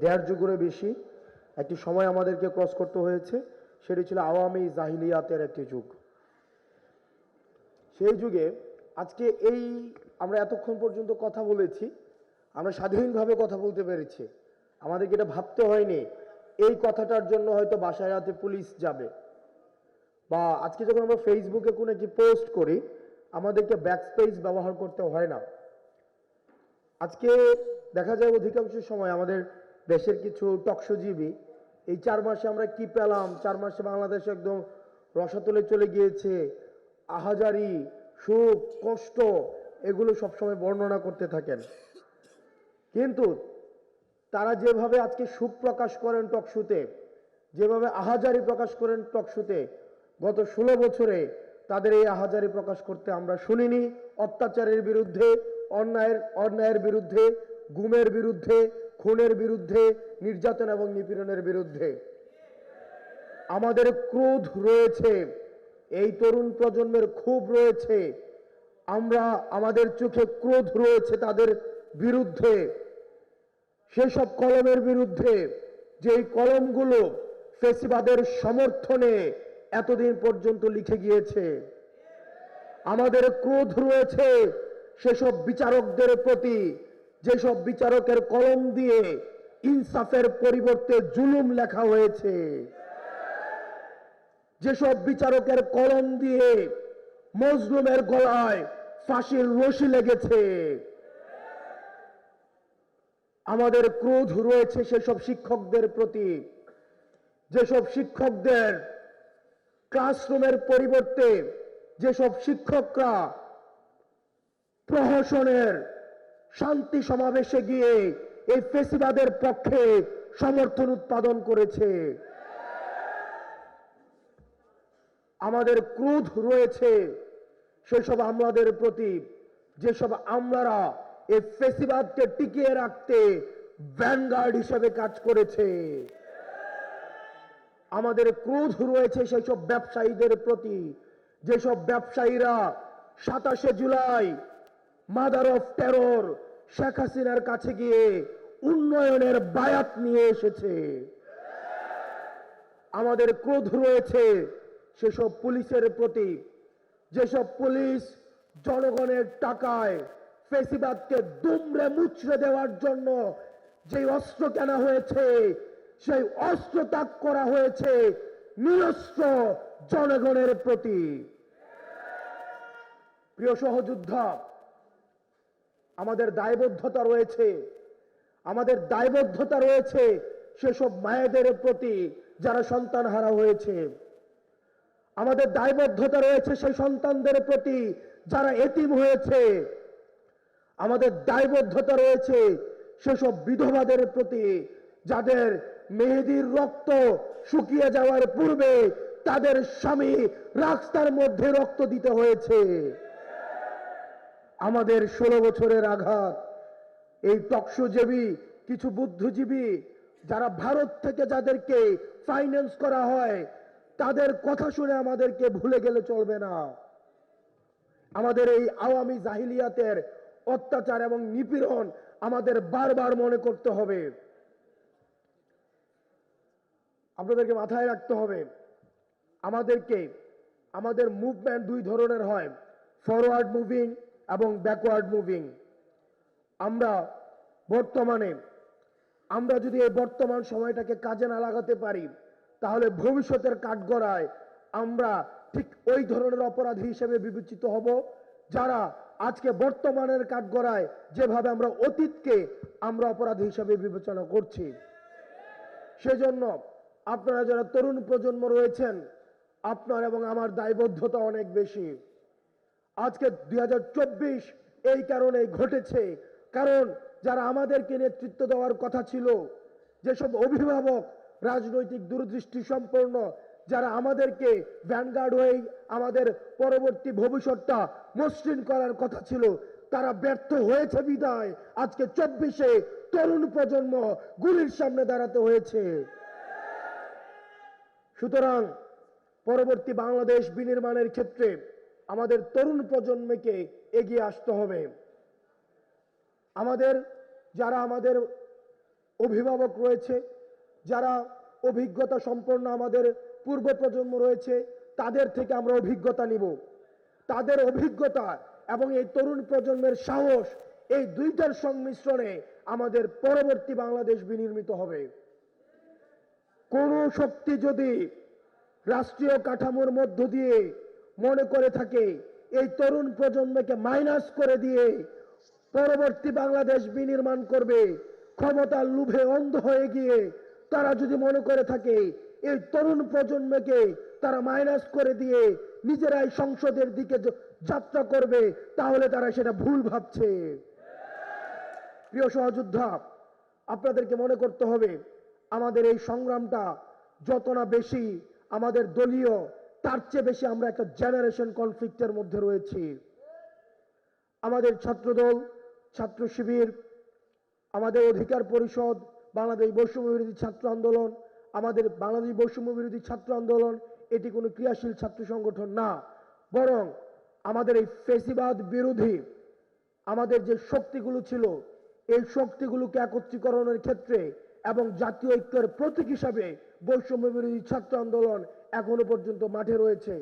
দেড় যুগেরও বেশি একটি সময় আমাদেরকে ক্রস করতে হয়েছে। সেটি ছিল আওয়ামী জাহিলিয়াতের একটি যুগ। সেই যুগে আজকে এই আমরা এতক্ষণ পর্যন্ত কথা বলেছি, আমরা স্বাধীনভাবে কথা বলতে পেরেছি। আমাদেরকে এটা ভাবতে হয়নি এই কথাটার জন্য হয়তো বাসায় রাতে পুলিশ যাবে, বা আজকে যখন আমরা ফেসবুকে কোনো একটি পোস্ট করি আমাদেরকে ব্যাকস্পেস ব্যবহার করতে হয় না। আজকে দেখা যায় অধিকাংশ সময় আমাদের দেশের কিছু টকশোজীবী এই 4 মাসে আমরা কি পেলাম, 4 মাসে বাংলাদেশ একদম রসাতলে চলে গিয়েছে, আহাজারি, সুখ, কষ্ট, এগুলো সবসময় বর্ণনা করতে থাকেন। কিন্তু তারা যেভাবে আজকে সুখ প্রকাশ করেন টকশোতে, যেভাবে আহাজারি প্রকাশ করেন টকশোতে, গত 16 বছরে তাদের এই আহাজারি প্রকাশ করতে আমরা শুনিনি। অত্যাচারের বিরুদ্ধে, অন্যায়ের বিরুদ্ধে, গুমের বিরুদ্ধে, খুনের বিরুদ্ধে, নির্যাতন এবং নিপীড়নের বিরুদ্ধে আমাদের ক্রোধ রয়েছে, এই তরুণ প্রজন্মের ক্ষোভ রয়েছে। আমাদের চোখে ক্রোধ রয়েছে তাদের বিরুদ্ধে, সেসব কলমের বিরুদ্ধে যেই কলমগুলো ফ্যাসিবাদের সমর্থনে এতদিন পর্যন্ত লিখে গিয়েছে। আমাদের ক্রোধ রয়েছে সেসব বিচারকদের প্রতি, যেসব বিচারকের কলম দিয়ে ইনসাফের পরিবর্তে জুলুম লেখা হয়েছে, যেসব বিচারকের কলম দিয়ে মজলুমের গলায় ফাঁসির রশি লেগেছে। আমাদের ক্রোধ রয়েছে সেসব শিক্ষকদের প্রতি, যেসব শিক্ষকদের ক্লাসরুমের পরিবর্তে যেসব শিক্ষকরা প্রহসনের শান্তি সমাবেশে গিয়ে এই ফ্যাসিবাদের পক্ষে সমর্থন উৎপাদন করেছে। আমাদের ক্রোধ রয়েছে সেসব আমলাদের প্রতি, যেসব আমলারা এই ফ্যাসিবাদকে টিকিয়ে রাখতে ভ্যানগার্ড হিসেবে কাজ করেছে। আমাদের ক্রোধ রয়েছে সেসব ব্যবসায়ীদের প্রতি, যেসব ব্যবসায়ীরা 27শে July mother of terror Sheikh হাসিনার কাছে গিয়ে উন্নয়নের বায়াত নিয়ে এসেছে। আমাদের ক্রোধ রয়েছে সেসব পুলিশের প্রতি, যেসব পুলিশ জনগণের টাকায় ফ্যাসিবাদকে দুমড়ে মুচড়ে দেওয়ার জন্য যে অস্ত্র কেনা হয়েছে, সেই অস্ত্র ত্যাগ করা হয়েছে নিরস্ত্র জনগণের প্রতি। প্রিয় সহযোদ্ধা, আমাদের দায়বদ্ধতা রয়েছে, আমাদের দায়বদ্ধতা রয়েছে সেসব মায়েদের প্রতি যারা সন্তান হারা হয়েছে। আমাদের দায়বদ্ধতা রয়েছে সেই সন্তানদের প্রতি যারা এতিম হয়েছে। আমাদের দায়বদ্ধতা রয়েছে সেসব বিধবাদের প্রতি যাদের মেহেদির রক্ত শুকিয়ে যাওয়ার পূর্বে তাদের স্বামী রাস্তার মধ্যে রক্ত দিতে হয়েছে। আমাদের 16 বছরের আঘাত, এই টকশোজীবী কিছু বুদ্ধিজীবী যারা ভারত থেকে যাদেরকে ফাইন্যান্স করা হয়, তাদের কথা শুনে আমাদেরকে ভুলে গেলে চলবে না। আমাদের এই আওয়ামী জাহিলিয়াতের অত্যাচার এবং নিপীড়ন আমাদের বারবার মনে করতে হবে। আপনাদেরকে মাথায় রাখতে হবে আমাদের মুভমেন্ট 2 ধরনের হয়, ফরওয়ার্ড মুভিং এবং ব্যাকওয়ার্ড মুভিং। আমরা যদি এই বর্তমান সময়টাকে কাজে না লাগাতে পারি, তাহলে ভবিষ্যতের কাঠগড়ায় আমরা ঠিক ওই ধরনের অপরাধী হিসেবে বিবেচিত হব যারা আজকে বর্তমানের কাঠগড়ায় যেভাবে আমরা অতীতকে আমরা অপরাধী হিসেবে বিবেচনা করছি। সেজন্য আপনারা যারা তরুণ প্রজন্ম রয়েছেন, আপনার এবং আমার দায়বদ্ধতা অনেক বেশি। আজকে 2024 এই কারণে ঘটেছে, কারণ যারা আমাদেরকে নেতৃত্ব দেওয়ার কথা ছিল, যেসব অভিভাবক রাজনৈতিক দূরদৃষ্টি সম্পন্ন, যারা আমাদেরকে ভ্যানগার্ড হয়ে আমাদের পরবর্তী ভবিষ্যৎটা মসৃণ করার কথা ছিল, তারা ব্যর্থ হয়েছে বিদায় আজকে 24-এ তরুণ প্রজন্ম গুলির সামনে দাঁড়াতে হয়েছে। সুতরাং পরবর্তী বাংলাদেশ বিনির্মাণের ক্ষেত্রে আমাদের তরুণ প্রজন্মকে এগিয়ে আসতে হবে। যারা আমাদের অভিভাবক রয়েছে, যারা অভিজ্ঞতা সম্পন্ন আমাদের পূর্ব প্রজন্ম রয়েছে, তাদের থেকে আমরা অভিজ্ঞতা নিব। তাদের অভিজ্ঞতা এবং এই তরুণ প্রজন্মের সাহস, এই দুইটার সংমিশ্রণে আমাদের পরবর্তী বাংলাদেশ বিনির্মিত হবে। কোন শক্তি যদি রাষ্ট্রীয় কাঠামোর মধ্য দিয়ে মনে করে থাকে এই তরুণ প্রজন্মকে মাইনাস করে দিয়ে পরবর্তী বাংলাদেশ বিনির্মাণ করবে, ক্ষমতার লোভে অন্ধ হয়ে গিয়ে তারা যদি মনে করে থাকে এই তরুণ প্রজন্মকে তারা মাইনাস করে দিয়ে নিজেরাই সংসদের দিকে যাত্রা করবে, তাহলে তারা সেটা ভুল ভাবছে। প্রিয় সহযোদ্ধা, আপনাদেরকে মনে করতে হবে আমাদের এই সংগ্রামটা যত না বেশি আমাদের দলীয়, তার চেয়ে বেশি আমরা একটা জেনারেশন কনফ্লিক্টের মধ্যে রয়েছি। আমাদের ছাত্রদল, ছাত্র শিবির, আমাদের অধিকার পরিষদ, বাংলাদেশ বৈষম্য বিরোধী ছাত্র আন্দোলন, আমাদের বাংলাদেশ বৈষম্য বিরোধী ছাত্র আন্দোলন এটি কোনো ক্রিয়াশীল ছাত্র সংগঠন না, বরং আমাদের এই ফেসিবাদ বিরোধী আমাদের যে শক্তিগুলো ছিল এই শক্তিগুলোকে একত্রীকরণের ক্ষেত্রে এবং জাতীয় ঐক্যের প্রতীক হিসাবে বৈষম্য বিরোধী ছাত্র আন্দোলন এখনো পর্যন্ত মাঠে রয়েছে।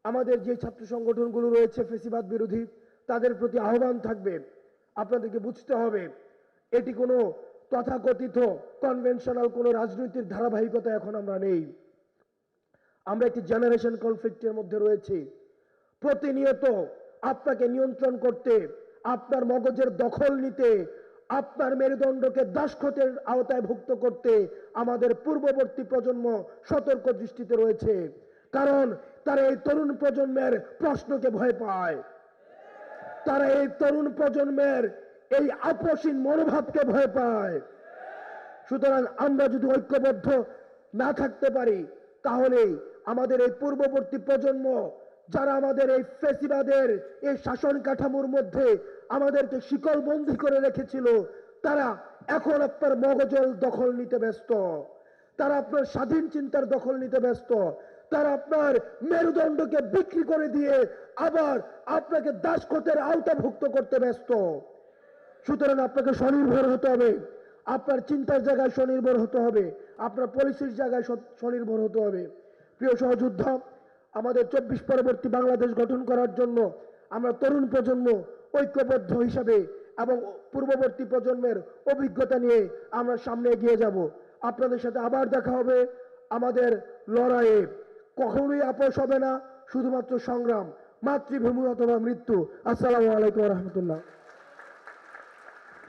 আমাদের যে ছাত্র সংগঠনগুলো রয়েছে ফেসিবাদ বিরোধী, তাদের প্রতি আহ্বান থাকবে, আপনাদেরকে বুঝতে হবে এটি কোনো তথাকথিত কনভেনশনাল কোনো রাজনৈতিক ধারাবাহিকতা এখন আমরা নেই। আমরা একটি জেনারেশন কনফ্লিক্টের মধ্যে রয়েছি। প্রতিনিয়ত আপনাকে নিয়ন্ত্রণ করতে, আপনার মগজের দখল নিতে, আপনার মেরুদণ্ডকে দাসখতের আওতায় ভুক্ত করতে আমাদের পূর্ববর্তী প্রজন্ম সতর্ক দৃষ্টিতে রয়েছে। কারণ তারা এই তরুণ প্রজন্মের প্রশ্নকে ভয় পায়, তারা এই তরুণ প্রজন্মের এই আপোষহীন মনোভাবকে ভয় পায়। সুতরাং আমরা যদি ঐক্যবদ্ধ না থাকতে পারি, তাহলে আমাদের এই পূর্ববর্তী প্রজন্ম যারা আমাদের এই ফেসিবাদের এই শাসন কাঠামোর মধ্যে আমাদেরকে শিকলবন্দি করে রেখেছিল, তারা এখন আপনার মগজল দখল নিতে ব্যস্ত, তারা আপনার স্বাধীন চিন্তার দখল নিতে ব্যস্ত, তারা আপনার মেরুদণ্ডকে বিক্রি করে দিয়ে আবার আপনাকে দাসখতের আওতাভুক্ত করতে ব্যস্ত। সুতরাং আপনাকে স্বনির্ভর হতে হবে, আপনার চিন্তার জায়গায় স্বনির্ভর হতে হবে, আপনার পলিসির জায়গায় স্বনির্ভর হতে হবে। প্রিয় সহযোদ্ধা, আমাদের 24 পরবর্তী বাংলাদেশ গঠন করার জন্য আমরা তরুণ প্রজন্ম ঐক্যবদ্ধ হিসাবে এবং পূর্ববর্তী প্রজন্মের অভিজ্ঞতা নিয়ে আমরা সামনে এগিয়ে যাব। আপনাদের সাথে আবার দেখা হবে। আমাদের লড়াইয়ে কখনোই আপোষ হবে না, শুধুমাত্র সংগ্রাম, মাতৃভূমি অথবা মৃত্যু। আসসালামু আলাইকুম ওয়া রাহমাতুল্লাহ।